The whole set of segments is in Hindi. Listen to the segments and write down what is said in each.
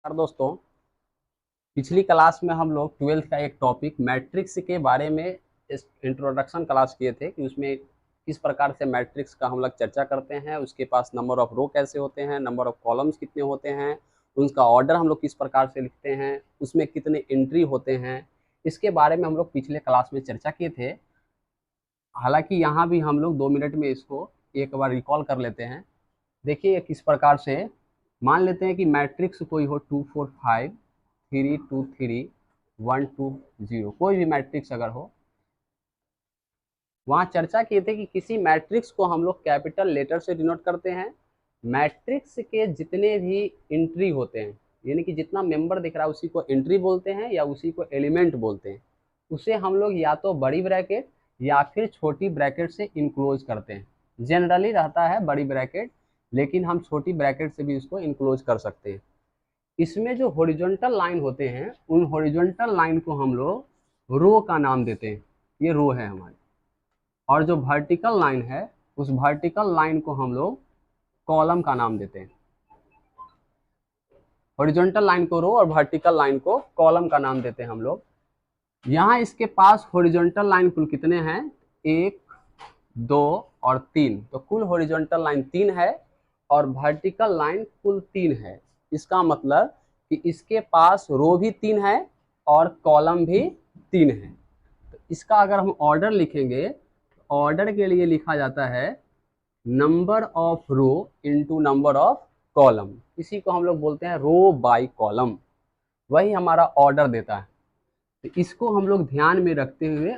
नमस्कार दोस्तों। पिछली क्लास में हम लोग ट्वेल्थ का एक टॉपिक मैट्रिक्स के बारे में इंट्रोडक्शन क्लास किए थे कि उसमें किस प्रकार से मैट्रिक्स का हम लोग चर्चा करते हैं, उसके पास नंबर ऑफ रो कैसे होते हैं, नंबर ऑफ कॉलम्स कितने होते हैं, उसका ऑर्डर हम लोग किस प्रकार से लिखते हैं, उसमें कितने एंट्री होते हैं, इसके बारे में हम लोग पिछले क्लास में चर्चा किए थे। हालांकि यहाँ भी हम लोग 2 मिनट में इसको एक बार रिकॉल कर लेते हैं। देखिए किस प्रकार से मान लेते हैं कि मैट्रिक्स कोई हो 2 4 5 3 2 3 1 2 0, कोई भी मैट्रिक्स अगर हो। वहाँ चर्चा किए थे कि किसी मैट्रिक्स को हम लोग कैपिटल लेटर से डिनोट करते हैं। मैट्रिक्स के जितने भी एंट्री होते हैं, यानी कि जितना मेंबर दिख रहा है उसी को एंट्री बोलते हैं या उसी को एलिमेंट बोलते हैं। उसे हम लोग या तो बड़ी ब्रैकेट या फिर छोटी ब्रैकेट से इनक्लोज करते हैं। जनरली रहता है बड़ी ब्रैकेट, लेकिन हम छोटी ब्रैकेट से भी इसको इनक्लोज कर सकते हैं। इसमें जो हॉरिजॉन्टल लाइन होते हैं उन हॉरिजॉन्टल लाइन को हम लोग रो का नाम देते हैं, ये रो है हमारी। और जो वर्टिकल लाइन है उस वर्टिकल लाइन को हम लोग कॉलम का नाम देते हैं। हॉरिजॉन्टल लाइन को रो और वर्टिकल लाइन को कॉलम का नाम देते हैं हम लोग। यहाँ इसके पास हॉरिजॉन्टल लाइन कुल कितने हैं? 1 2 और 3, तो कुल हॉरिजॉन्टल लाइन 3 है और वर्टिकल लाइन कुल 3 है। इसका मतलब कि इसके पास रो भी 3 है और कॉलम भी 3 है। तो इसका अगर हम ऑर्डर लिखेंगे तो ऑर्डर के लिए लिखा जाता है number of row into number of column. इसी को हम लोग बोलते हैं रो बाय कॉलम, वही हमारा ऑर्डर देता है। तो इसको हम लोग ध्यान में रखते हुए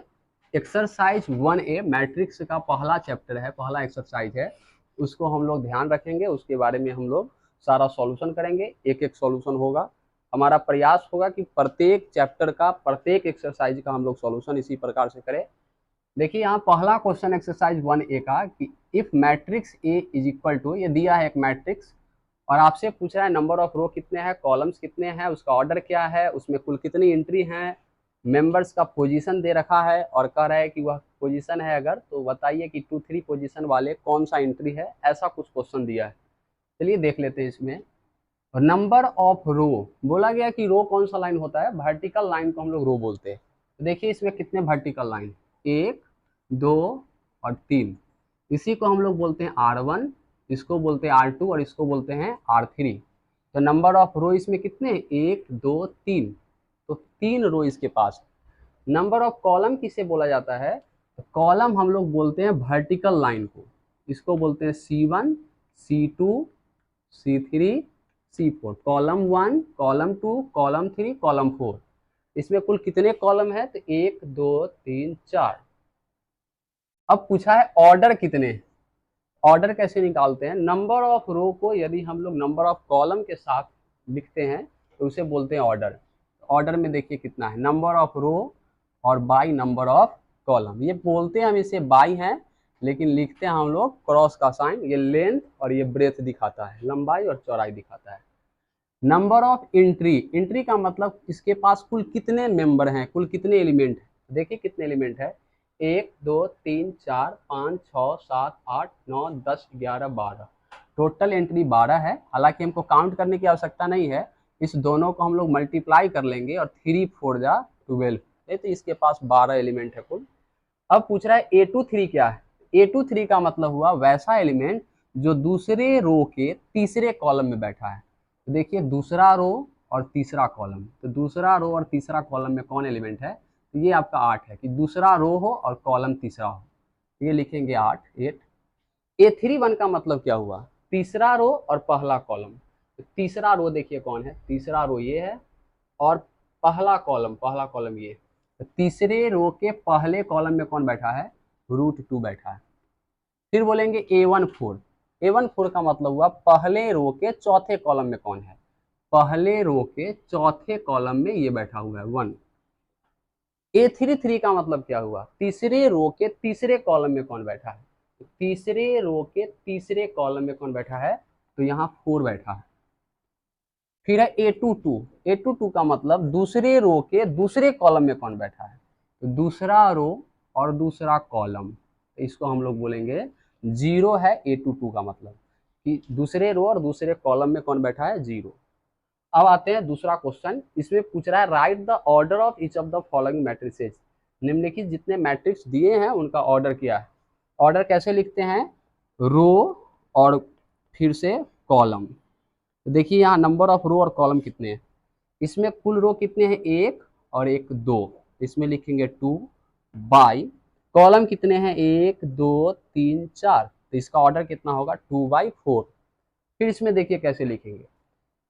एक्सरसाइज 1A मैट्रिक्स का पहला चैप्टर है, पहला एक्सरसाइज है, उसको हम लोग ध्यान रखेंगे। उसके बारे में हम लोग सारा सॉल्यूशन करेंगे, एक एक सॉल्यूशन होगा। हमारा प्रयास होगा कि प्रत्येक चैप्टर का प्रत्येक एक्सरसाइज का हम लोग सॉल्यूशन इसी प्रकार से करें। देखिए यहाँ पहला क्वेश्चन एक्सरसाइज 1A का कि if matrix A is equal to, ये दिया है एक मैट्रिक्स और आपसे पूछ रहा है नंबर ऑफ रो कितने हैं, कॉलम्स कितने हैं, उसका ऑर्डर क्या है, उसमें कुल कितनी एंट्री हैं, मेंबर्स का पोजीशन दे रखा है और कह रहा है कि वह पोजीशन है अगर तो बताइए कि 2 3 पोजीशन वाले कौन सा एंट्री है। ऐसा कुछ क्वेश्चन दिया है, चलिए देख लेते हैं इसमें। और नंबर ऑफ रो बोला गया कि रो कौन सा लाइन होता है, वर्टिकल लाइन को हम लोग रो बोलते हैं। तो देखिए इसमें कितने वर्टिकल लाइन, 1 2 और 3। इसी को हम लोग बोलते हैं R1, इसको बोलते हैं R2 और इसको बोलते हैं R3। तो नंबर ऑफ रो इसमें कितने, 1 2 3, तो 3 रो इसके पास। नंबर ऑफ कॉलम किसे बोला जाता है, तो कॉलम हम लोग बोलते हैं वर्टिकल लाइन को, इसको बोलते हैं C1 C2 C3 C4। Column 1 column 2 column 3 column 4। इसमें कुल कितने कॉलम है, तो 1 2 3 4। अब पूछा है ऑर्डर कितने। ऑर्डर कैसे निकालते हैं, नंबर ऑफ रो को यदि हम लोग नंबर ऑफ कॉलम के साथ लिखते हैं तो उसे बोलते हैं ऑर्डर। ऑर्डर में देखिए कितना है, नंबर ऑफ रो और बाई नंबर ऑफ कॉलम। ये बोलते हैं हम इसे बाई है, लेकिन लिखते हैं हम लोग क्रॉस का साइन। ये लेंथ और ये ब्रेथ दिखाता है, लंबाई और चौड़ाई दिखाता है। नंबर ऑफ एंट्री, एंट्री का मतलब इसके पास कुल कितने मेंबर हैं, कुल कितने एलिमेंट है। देखिए कितने एलिमेंट है, 1 2 3 4 5 6 7 8 9 10 11 12। टोटल एंट्री 12 है। हालांकि हमको काउंट करने की आवश्यकता नहीं है, इस दोनों को हम लोग मल्टीप्लाई कर लेंगे और 3 4 जा 12, तो इसके पास 12 एलिमेंट है कुल। अब पूछ रहा है A23 क्या है। A23 का मतलब हुआ वैसा एलिमेंट जो दूसरे रो के तीसरे कॉलम में बैठा है। तो देखिए दूसरा रो और तीसरा कॉलम, तो दूसरा रो और तीसरा कॉलम में कौन एलिमेंट है, तो ये आपका 8 है कि दूसरा रो हो और कॉलम तीसरा हो, ये लिखेंगे 8 8। A31 का मतलब क्या हुआ, तीसरा रो और पहला कॉलम। तो तीसरा रो देखिए कौन है, तीसरा रो ये है और पहला कॉलम ये। तो तीसरे रो के पहले कॉलम में कौन बैठा है, √2 बैठा है। फिर बोलेंगे A14, A14 का मतलब हुआ पहले रो के चौथे कॉलम में कौन है, पहले रो के चौथे कॉलम में ये बैठा हुआ है 1। A33 का मतलब क्या हुआ, तीसरे रो के तीसरे कॉलम में कौन बैठा है, तीसरे रो के तीसरे कॉलम में कौन बैठा है, तो यहाँ 4 बैठा है। फिर है A22, A22 का मतलब दूसरे रो के दूसरे कॉलम में कौन बैठा है, तो दूसरा रो और दूसरा कॉलम, तो इसको हम लोग बोलेंगे 0 है। A22 का मतलब कि दूसरे रो और दूसरे कॉलम में कौन बैठा है, 0। अब आते हैं दूसरा क्वेश्चन। इसमें पूछ रहा है right the order of each of the following matrices. निम्नलिखित जितने मैट्रिक्स दिए हैं उनका ऑर्डर क्या है। ऑर्डर कैसे लिखते हैं, रो और फिर से कॉलम। तो देखिए यहाँ नंबर ऑफ रो और कॉलम कितने हैं। इसमें कुल रो कितने हैं, एक और एक दो, इसमें लिखेंगे 2 बाई, कॉलम कितने हैं, 1 2 3 4, तो इसका ऑर्डर कितना होगा 2/4। फिर इसमें देखिए कैसे लिखेंगे,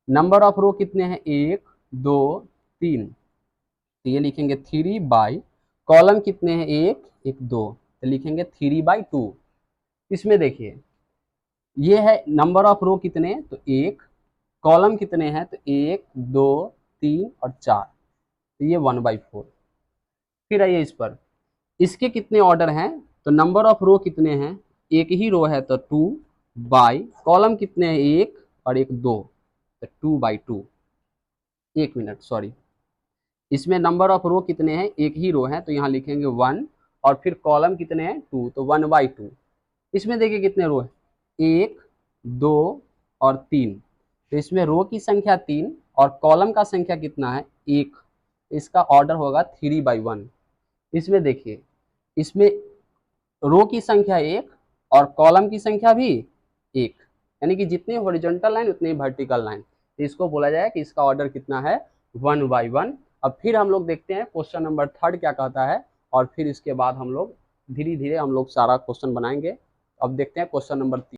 नंबर ऑफ रो कितने हैं, 1 2 3, तो ये लिखेंगे 3/, कॉलम कितने हैं, 1 1 2, तो लिखेंगे 3/2। इसमें देखिए ये है नंबर ऑफ रो कितने, तो 1, कॉलम कितने हैं, तो 1 2 3 और 4, तो ये 1/4। फिर आइए इस पर, इसके कितने ऑर्डर हैं, तो नंबर ऑफ रो कितने हैं, एक ही रो है तो 2/, कॉलम कितने हैं, 1 और 1 2, तो 2/2। 1 मिनट सॉरी, इसमें नंबर ऑफ रो कितने हैं, एक ही रो है तो यहाँ लिखेंगे 1, और फिर कॉलम कितने हैं 2, तो 1/2। इसमें देखिए कितने रो है, 1 2 और 3, तो इसमें रो की संख्या 3 और कॉलम का संख्या कितना है 1, इसका ऑर्डर होगा 3/1। इसमें देखिए इसमें रो की संख्या 1 और कॉलम की संख्या भी 1, यानी कि जितनी हॉरिजॉन्टल लाइन उतनी वर्टिकल लाइन, तो इसको बोला जाए कि इसका ऑर्डर कितना है 1/1। अब फिर हम लोग देखते हैं क्वेश्चन नंबर 3 क्या कहता है, और फिर इसके बाद हम लोग धीरे धीरे हम लोग सारा क्वेश्चन बनाएंगे। अब देखते हैं क्वेश्चन नंबर 3।